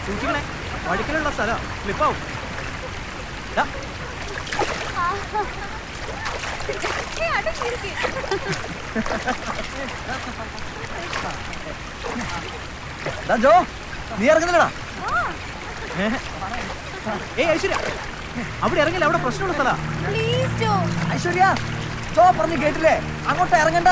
സൂക്ഷിക്കണേ, വഴിക്കലുള്ള സ്ഥലം സ്ലിപ്പാവും. ജോ, നീ ഇറങ്ങുന്നില്ലടാ. ഏയ് ഐശ്വര്യ, അവിടെ ഇറങ്ങില്ല, അവിടെ പ്രശ്നമുള്ള സ്ഥലാ. ഐശ്വര്യ, ജോ പറഞ്ഞു കേട്ടില്ലേ, അങ്ങോട്ട് ഇറങ്ങണ്ട.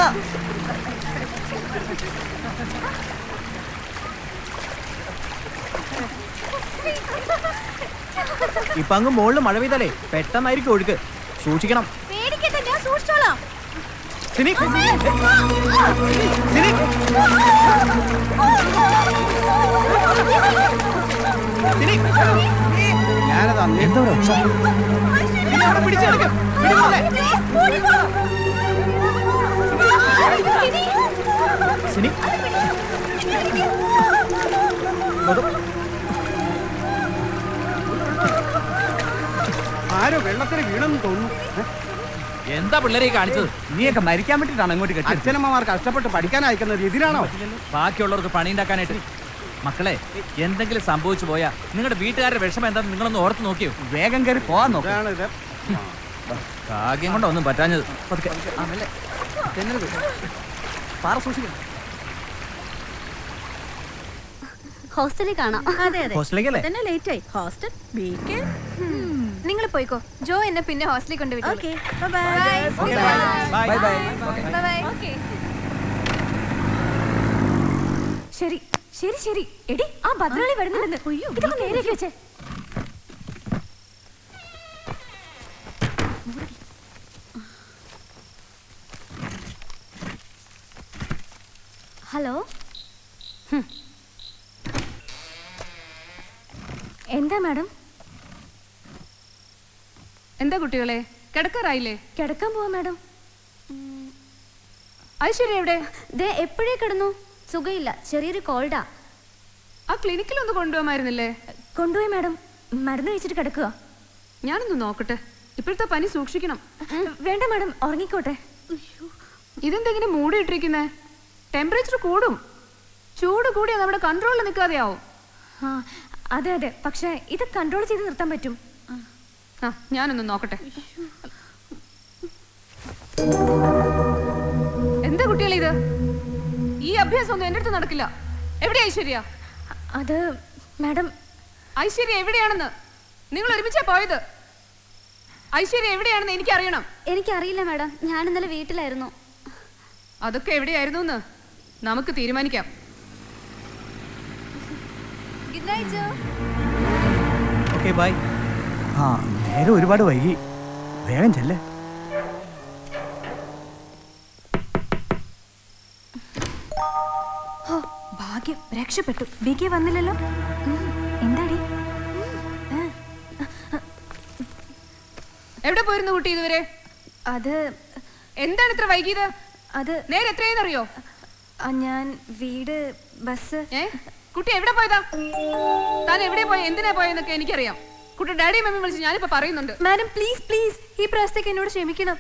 ഇപ്പൊ അങ്ങ് മുകളിൽ മഴ പെയ്താലേ പെട്ടെന്നായിരിക്കും ഒഴുക്ക്, സൂക്ഷിക്കണം. ആരോ വെള്ളത്തിന് വീണെന്ന് തോന്നുന്നു. എന്താ പിള്ളേരെ കാണിച്ചത്? നീയൊക്കെ മരിക്കാൻ വേണ്ടിട്ടാണ് അങ്ങോട്ട് കെട്ടി. അച്ഛനമ്മമാർ കഷ്ടപ്പെട്ട് പഠിക്കാൻ അയക്കുന്നത് ഇതിനാണോ? ബാക്കിയുള്ളവർക്ക് പണി ഉണ്ടാക്കാനായിട്ട്. മക്കളെ, എന്തെങ്കിലും സംഭവിച്ചു പോയാ നിങ്ങളുടെ വീട്ടുകാരുടെ വിഷമം എന്താന്ന് നിങ്ങളൊന്ന് ഓർത്ത് നോക്കിയോ? വേഗം കയറി പോവാൻ നോക്കാം. ഭാഗ്യം കൊണ്ടോ ഒന്നും പറ്റാഞ്ഞത്. ഹോസ്റ്റലിൽ കാണാം. നിങ്ങൾ പോയിക്കോ, ജോ എന്നെ പിന്നെ ഹോസ്റ്റലിൽ കൊണ്ടുപോയി. ശരി ശരി ശരി. എടി, ആ ഭദ്രളി വരുന്നുണ്ടെന്ന്. ഇതൊക്കെ നേരെയൊക്കെ വെച്ചേ. ഹലോ, എന്താ മാഡം? എന്താ കുട്ടികളെ, കിടക്കാറായില്ലേ? കിടക്കാൻ പോവാ മാഡം. ഐശ്വര്യ എവിടെ? ദേ എപ്പോഴേ കിടന്നു. സുഖമില്ല, ചെറിയൊരു കോൾഡാ. ആ ക്ലിനിക്കിലൊന്ന് കൊണ്ടുപോകാമായിരുന്നില്ലേ? കൊണ്ടുപോയി മാഡം, മരുന്ന് കഴിച്ചിട്ട് കിടക്കുക. ഞാനൊന്ന് നോക്കട്ടെ. ഇപ്പോഴത്തെ പനി സൂക്ഷിക്കണം. വേണ്ട മാഡം, ഉറങ്ങിക്കോട്ടെ. ഇതെന്തെങ്കിലും മൂടിയിട്ടിരിക്കുന്നേ? ടെമ്പറേച്ചർ കൂടും. ചൂട് കൂടിയാൽ നമ്മുടെ കൺട്രോളിൽ നിൽക്കാതെയാവും. ആ അതെ അതെ, പക്ഷെ ഇത് കൺട്രോൾ ചെയ്ത് നിർത്താൻ പറ്റും. ആ, ഞാനൊന്ന് നോക്കട്ടെ. എന്താ കുട്ടികളെ ഇത്? ഈ അഭ്യാസം ഒന്നും എന്റെ അടുത്ത് നടക്കില്ല. എവിടെ ഐശ്വര്യ? അത് മാഡം, ഐശ്വര്യ എവിടെയാണെന്ന്? നിങ്ങൾ ഒരുമിച്ചാ പോയത്. ഐശ്വര്യ എവിടെയാണെന്ന് എനിക്കറിയണം. എനിക്കറിയില്ല മാഡം, ഞാൻ ഇന്നലെ വീട്ടിലായിരുന്നു. അതൊക്കെ എവിടെയായിരുന്നു എന്ന് നമുക്ക് തീരുമാനിക്കാം. ആ, നേരെ ഒരുപാട് വൈകി. വേഗം ചെല്ലേ. ഭാഗ്യം, രക്ഷപ്പെട്ടു. ബികെ വന്നില്ലല്ലോ. എന്താടി? എവിടെ പോയിരുന്നു കുട്ടി ഇതുവരെ? അത് എന്താണ് ഇത്ര വൈകിയത്? അത് നേരെ എത്രയെന്നറിയോ? ഞാൻ വീട്, ബസ്. കുട്ടി എവിടെ പോയതാ? താൻ എവിടെ പോയ, എന്തിനാ പോയെന്നൊക്കെ എനിക്കറിയാം. കുട്ടി ഡാഡിയും മമ്മി വിളിച്ച് ഞാനിപ്പോ പറയുന്നുണ്ട്. മാഡം പ്ലീസ് പ്ലീസ്, ഈ പ്രാവശ്യത്തേക്ക് എന്നോട് ക്ഷമിക്കണം.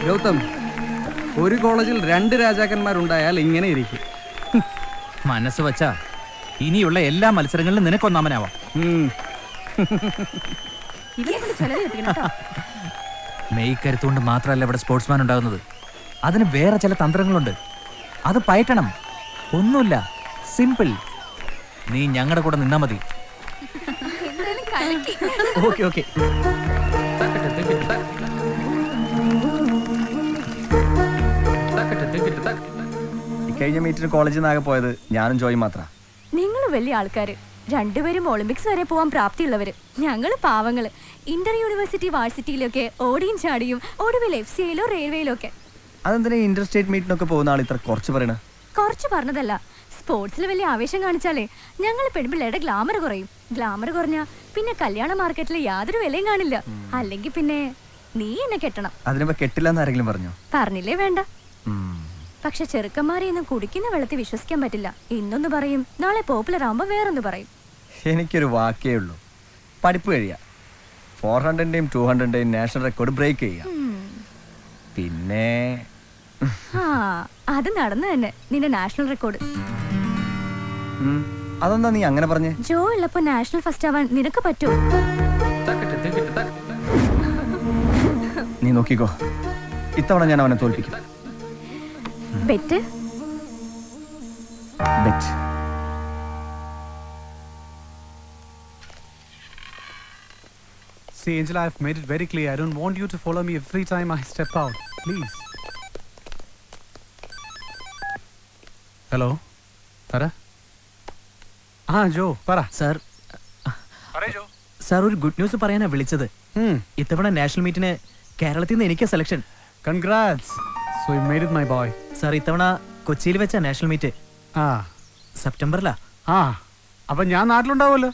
ഗൗതം, ഒരു കോളേജിൽ 2 രാജാക്കന്മാരുണ്ടായാൽ ഇങ്ങനെ ഇരിക്കും. മനസ്സ് വച്ചാ ഇനിയുള്ള എല്ലാ മത്സരങ്ങളിലും നിനക്കൊന്നാമനാവാം. ഇവരെ കൊണ്ട് ചിലവ് കേൾപ്പിക്കണം കേട്ടോ. മെയ് കരുത്തുകൊണ്ട് മാത്രമല്ല ഇവിടെ സ്പോർട്സ്മാൻ ഉണ്ടാകുന്നത്. അതിന് വേറെ ചില തന്ത്രങ്ങളുണ്ട്. അത് പയറ്റണം. ഒന്നുമില്ല, സിമ്പിൾ. നീ ഞങ്ങളുടെ കൂടെ നിന്നാ മതി. എന്തായാലും കലക്കി. Okay okay. കഴിഞ്ഞ മീറ്റിന് കോളേജിൽ നിന്നാകെ പോയത് ഞാനും ജോയി മാത്ര. നിങ്ങൾ വലിയ ആൾക്കാര്, രണ്ടുപേരും ഒളിമ്പിക്സ് വരെ പോവാൻ പ്രാപ്തിയുള്ളവര്. ഞങ്ങള് പാവങ്ങള്. ഇന്റർ യൂണിവേഴ്സിറ്റി വാഴ്സിറ്റിയിലൊക്കെ ഓടിയും ചാടിയും, ഒടുവിൽ FCAയിലോ റെയിൽവേയിലോ ഒക്കെ. അതെന്തിനാ ഇന്റർ സ്റ്റേറ്റ് മീറ്റിനൊക്കെ പോകുന്ന ആൾ ഇത്ര കുറച്ച് പറയണ? കുറച്ച് പറഞ്ഞതല്ല, സ്പോർട്സിൽ വലിയ ആവേശം കാണിച്ചാലേ ഞങ്ങൾ പെൺപിള്ളേരുടെ ഗ്ലാമർ കുറയും. ഗ്ലാമർ കുറഞ്ഞാ പിന്നെ കല്യാണ മാർക്കറ്റിൽ യാതൊരു വിലയും കാണില്ല. അല്ലെങ്കിൽ പിന്നെ നീ എന്നെ കെട്ടണം. അതിനിപ്പോ കെട്ടില്ല എന്ന് ആരെങ്കിലും പറഞ്ഞോ? പറഞ്ഞില്ലേ വേണ്ട. പക്ഷെ ചെറുക്കന്മാരെ ഒന്നും കുടിക്കുന്ന വെള്ളത്തിൽ വിശ്വസിക്കാൻ പറ്റില്ല. ഇന്നൊന്ന് പറയും, നാളെ പോപ്പുലർ ആവുമ്പോ വേറൊന്ന് പറയും. എനിക്കൊരു വാക്കേ ഉള്ളൂ, പഠിപ്പ് കഴിയാ. 400-ന്റെയും 200-ന്റെയും നാഷണൽ റെക്കോർഡ് ബ്രേക്ക് ചെയ്യുക. പിന്നെ ആ അത് നടന്നു തന്നെ, നിന്റെ നാഷണൽ റെക്കോർഡ്. അതെന്താ നീ അങ്ങനെ പറഞ്ഞേ? ജോ ഉള്ളപ്പോ നാഷണൽ ഫസ്റ്റ് ആവാൻ നിനക്ക് പറ്റുമോ? നീ നോക്കിക്കോ, ഇത്തവണ ഞാൻ അവനെ തോൽപ്പിക്കും. Bet? Bet. See, Angela, I've made it very clear. I don't want you to follow me every time I step out. Please. Hello? പറ. ജോ പറ. സാർ, ജോ. സാർ ഒരു ഗുഡ് ന്യൂസ് പറയാനാ വിളിച്ചത്. ഇത്തവണ നാഷണൽ മീറ്റിന് കേരളത്തിൽ നിന്ന് എനിക്ക് selection. Congrats. So you made it, my boy. Sir, ഇത്തവണ കൊച്ചിയിൽ വെച്ച നാഷണൽ മീറ്റ്. സെപ്റ്റംബറിലാ. അപ്പൊ ഞാൻ നാട്ടിലുണ്ടാവുമല്ലോ.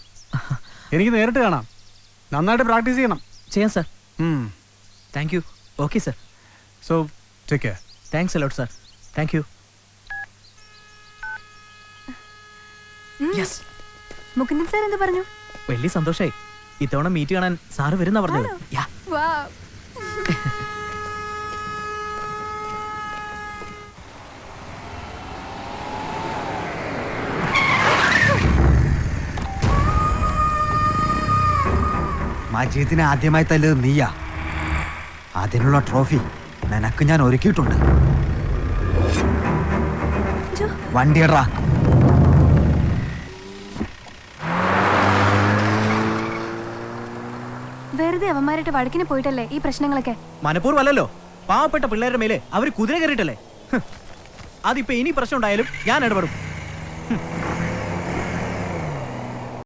എനിക്ക് നേരിട്ട് കാണാം. നന്നായിട്ട് പ്രാക്ടീസ് ചെയ്യണം. ചെയ്യാം sir. Thank you. Okay sir. So take care. Thanks a lot sir. Thank you. Yes. Mukundan sir എന്ത് പറഞ്ഞു? വലിയ സന്തോഷായി. ഇത്തവണ മീറ്റ് കാണാൻ സാറ് വരുന്ന പറഞ്ഞത്. മജീദിനെ ആദ്യമായി തല്ലത് നീയാ. അതിനുള്ള ട്രോഫി നിനക്ക് ഞാൻ ഒരുക്കിയിട്ടുണ്ട്. വണ്ടിയടാ. വെറുതെ അവന്മാരായിട്ട് വഴക്കിന് പോയിട്ടല്ലേ ഈ പ്രശ്നങ്ങളൊക്കെ? മനഃപൂർവ്വമല്ലല്ലോ, പാവപ്പെട്ട പിള്ളേരുടെ മേലെ അവര് കുതിര കയറിയിട്ടല്ലേ. അതിപ്പോ ഇനി പ്രശ്നം ഉണ്ടായാലും ഞാൻ ഇടപെടും.